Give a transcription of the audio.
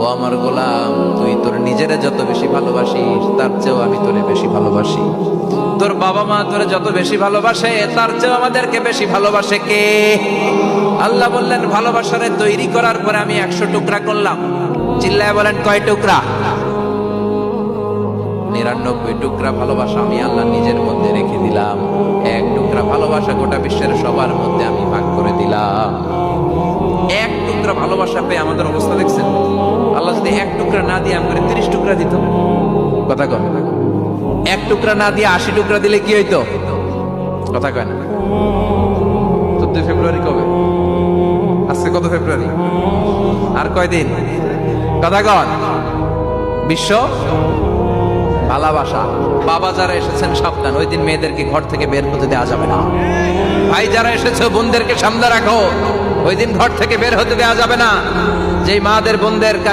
ও আমার গোলাম, তুই তোর নিজেরে যত বেশি ভালোবাসিস তার চেয়েও আমি তোরে বেশি ভালোবাসি। তোর বাবা মা তোরে যত বেশি ভালোবাসে তার চেয়েও আমাদেরকে বেশি ভালোবাসে কে? আল্লাহ বললেন, ভালোবাসারে তৈরি করার পরে আমি 100 টুকরা করলাম। চিল্লায় বলেন, কয় টুকরা? 99 টুকরা ভালোবাসা আমি আল্লাহ নিজের মধ্যে রেখে দিলাম। 1 টুকরা ভালোবাসা গোটা বিশ্বের সবার মধ্যে আমি ভাগ করে দিলাম। 1 টুকরা ভালোবাসা পেয়ে আমাদের অবস্থা দেখছেন? আল্লাহ যদি 1 টুকরা না দিয়ে আমাদের 30 টুকরা দিত, কথা কয়? 1 টুকরা না দিয়ে 80 টুকরা দিলে কি হইতো? কথা কয় না? 14 ফেব্রুয়ারি কবে? আজকে কত ফেব্রুয়ারি? আর কয়দিন? কথা কন। বিশ্ব ভালোবাসা। বাবা যারা এসেছেন সাবধান, ওই দিন মেয়েদেরকে ঘর থেকে বের হতে দেওয়া যাবে না। ভাই যারা এসেছো বোনদেরকে সামনে রাখো, ওই দিন ঘর থেকে বের হতে দেওয়া যাবে না। যেই মাদের বোনদের